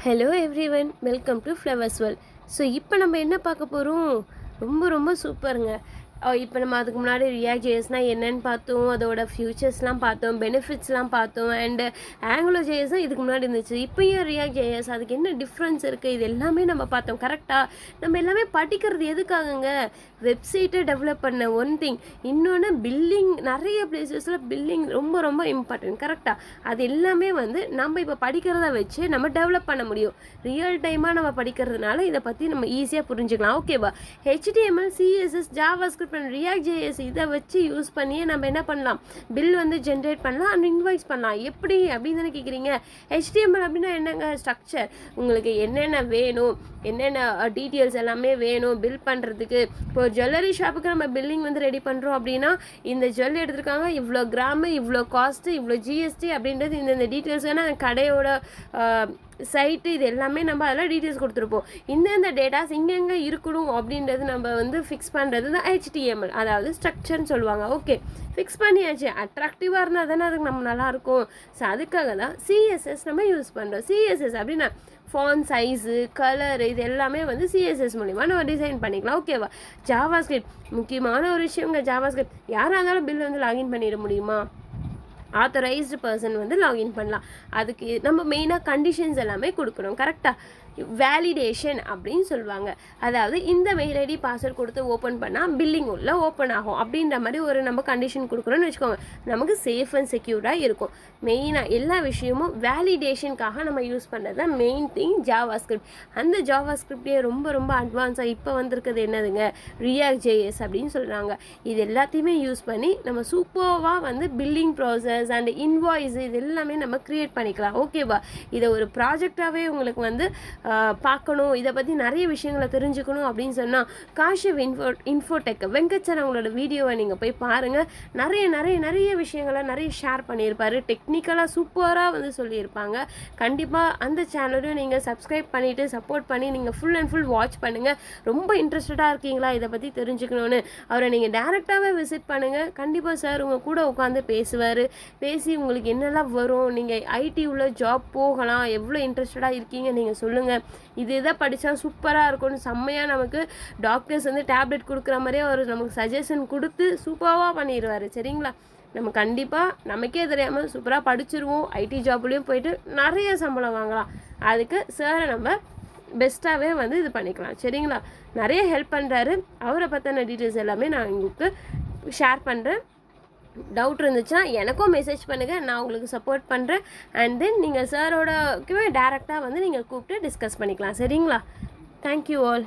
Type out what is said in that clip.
Hello everyone, welcome to flowers world. So இப்போ நம்ம என்ன பார்க்க போகிறோம்? ரொம்ப ரொம்ப சூப்பருங்க. இப்போ நம்ம அதுக்கு முன்னாடி ரியாக்ட் ஜேஎஸ்னால் என்னென்னு பார்த்தோம், அதோட ஃபியூச்சர்ஸ்லாம் பார்த்தோம், பெனிஃபிட்ஸ்லாம் பார்த்தோம். அண்டு ஆங்குலர் ஜேஎஸ் தான் இதுக்கு முன்னாடி இருந்துச்சு. இப்போயும் ரியாக்ட் ஜேஎஸ், அதுக்கு என்ன டிஃப்ரென்ஸ் இருக்குது, இது எல்லாமே நம்ம பார்த்தோம். கரெக்டாக நம்ம எல்லாமே படிக்கிறது எதுக்காகங்க? வெப்சைட்டை டெவலப் பண்ண ஒன் திங். இன்னொன்று பில்லிங், நிறைய பிளேசஸில் பில்லிங் ரொம்ப ரொம்ப இம்பார்ட்டன்ட். கரெக்டாக அது எல்லாமே வந்து நம்ம இப்போ படிக்கிறத வச்சு நம்ம டெவலப் பண்ண முடியும். ரியல் டைமாக நம்ம படிக்கிறதுனால இதை பற்றி நம்ம ஈஸியாக புரிஞ்சுக்கலாம். ஓகேவா? HTML, CSS, JavaScript, react JS இதை வச்சு யூஸ் பண்ணியே நம்ம என்ன பண்ணலாம்? பில் வந்து ஜென்ரேட் பண்ணலாம் அண்ட் இன்வாய்ஸ் பண்ணலாம். எப்படி அப்படின்னு தானே கேட்குறீங்க? ஹெச்டிஎம்எல் அப்படின்னா என்னங்க? ஸ்ட்ரக்சர். உங்களுக்கு என்னென்ன வேணும், என்னென்ன டீட்டெயில்ஸ் எல்லாமே வேணும் பில் பண்ணுறதுக்கு. இப்போ ஜுவல்லரி ஷாப்புக்கு நம்ம பில்லிங் வந்து ரெடி பண்ணுறோம் அப்படின்னா, இந்த ஜுவல்லரி எடுத்துருக்காங்க, இவ்வளோ கிராமு, இவ்வளோ காஸ்ட்டு, இவ்வளோ ஜிஎஸ்டி அப்படின்றது இந்த டீட்டெயில்ஸ் வேணால் கடையோட சைட்டு, இது எல்லாமே நம்ம அதெல்லாம் டீட்டெயில்ஸ் கொடுத்துருப்போம். இந்த டேட்டாஸ் இங்கெங்கே இருக்கணும் அப்படின்றது நம்ம வந்து ஃபிக்ஸ் பண்ணுறது தான் ஹெச்டிஎம்எல், அதாவது ஸ்ட்ரக்சர்னு சொல்லுவாங்க. ஓகே, ஃபிக்ஸ் பண்ணியாச்சு. அட்ராக்டிவாக இருந்தால் தானே அதுக்கு நம்ம நல்லாயிருக்கும். ஸோ அதுக்காக தான் சிஎஸ்எஸ் நம்ம யூஸ் பண்ணுறோம். சிஎஸ்எஸ் அப்படின்னா ஃபாண்ட் சைஸு, கலரு, இது எல்லாமே வந்து சிஎஸ்எஸ் மூலிமா நம்ம டிசைன் பண்ணிக்கலாம். ஓகேவா? ஜாவாஸ்கிரிப்ட் முக்கியமான ஒரு விஷயங்க. ஜாவாஸ்கிரிப்ட் யாராக இருந்தாலும் பில் வந்து லாகின் பண்ணிட முடியுமா? ஆத்தரைஸ்டு பர்சன் வந்து லாகின் பண்ணலாம். அதுக்கு நம்ம மெயினாக கண்டிஷன்ஸ் எல்லாமே கொடுக்கணும். கரெக்டாக வேலிடேஷன் அப்படின்னு சொல்லுவாங்க. அதாவது இந்த மெயில் ஐடி பாஸ்வேர்ட் கொடுத்து ஓப்பன் பண்ணால் பில்லிங் உள்ள ஓப்பன் ஆகும் அப்படின்ற மாதிரி ஒரு நம்ம கண்டிஷன் கொடுக்குறோன்னு வச்சுக்கோங்க. நமக்கு சேஃப் அண்ட் செக்யூர்டாக இருக்கும். மெயினாக எல்லா விஷயமும் வேலிடேஷனுக்காக நம்ம யூஸ் பண்ணுறது தான் மெயின் திங் ஜாவாஸ்கிரிப்ட். அந்த ஜாவாஸ்கிரிப்டே ரொம்ப ரொம்ப அட்வான்ஸாக இப்போ வந்திருக்கிறது என்னதுங்க? ரியாக்ட் ஜேஎஸ் அப்படின்னு சொல்கிறாங்க. இது எல்லாத்தையுமே யூஸ் பண்ணி நம்ம சூப்பராக வந்து பில்லிங் ப்ராசஸ் அண்ட் இன்வாய்ஸ் இது எல்லாமே நம்ம க்ரியேட் பண்ணிக்கலாம். ஓகேவா? இதை ஒரு ப்ராஜெக்டாகவே உங்களுக்கு வந்து பார்க்கணும், இதை பற்றி நிறைய விஷயங்களை தெரிஞ்சுக்கணும் அப்படின்னு சொன்னால் காஷிவ் இன்ஃபோடெக் வெங்கட் சார் அவங்களோட வீடியோவை நீங்கள் போய் பாருங்கள். நிறைய நிறைய நிறைய விஷயங்களை நிறைய ஷேர் பண்ணியிருப்பார். டெக்னிக்கலாக சூப்பராக வந்து சொல்லியிருப்பாங்க. கண்டிப்பாக அந்த சேனலையும் நீங்கள் சப்ஸ்கிரைப் பண்ணிவிட்டு சப்போர்ட் பண்ணி நீங்கள் ஃபுல் அண்ட் ஃபுல் வாட்ச் பண்ணுங்கள். ரொம்ப இன்ட்ரெஸ்டடாக இருக்கீங்களா இதை பற்றி தெரிஞ்சுக்கணுன்னு? அவரை நீங்கள் டேரெக்டாகவே விசிட் பண்ணுங்கள். கண்டிப்பாக சார் உங்கள் கூட உட்காந்து பேசுவார். பேசி உங்களுக்கு என்னெல்லாம் வரும், நீங்கள் ஐடி உள்ள ஜாப் போகலாம், எவ்வளோ இன்ட்ரெஸ்டடாக இருக்கீங்க நீங்கள் சொல்லுங்கள். இது இதை படித்தா சூப்பராக இருக்கும்னு செம்மையாக நமக்கு டாக்டர்ஸ் வந்து டேப்லெட் கொடுக்குற மாதிரியே அவர் நமக்கு சஜஷன் கொடுத்து சூப்பராக பண்ணிடுவார். சரிங்களா? நம்ம கண்டிப்பாக நமக்கே தெரியாமல் சூப்பராக படிச்சிருவோம். ஐடி ஜாப்லேயும் போயிட்டு நிறைய சம்பளம் வாங்கலாம். அதுக்கு சாரை நம்ம பெஸ்ட்டாகவே வந்து இது பண்ணிக்கலாம். சரிங்களா? நிறைய ஹெல்ப் பண்ணுறாரு. அவரை பற்றின டீட்டெயில்ஸ் எல்லாமே நான் உங்களுக்கு ஷேர் பண்ணுறேன். டவுட் இருந்துச்சுன்னா எனக்கும் மெசேஜ் பண்ணுங்கள், நான் உங்களுக்கு சப்போர்ட் பண்ணுறேன். அண்ட் தென் நீங்கள் சாரோட டேரெக்டாக வந்து நீங்கள் கூப்பிட்டு டிஸ்கஸ் பண்ணிக்கலாம். சரிங்களா? Thank you all.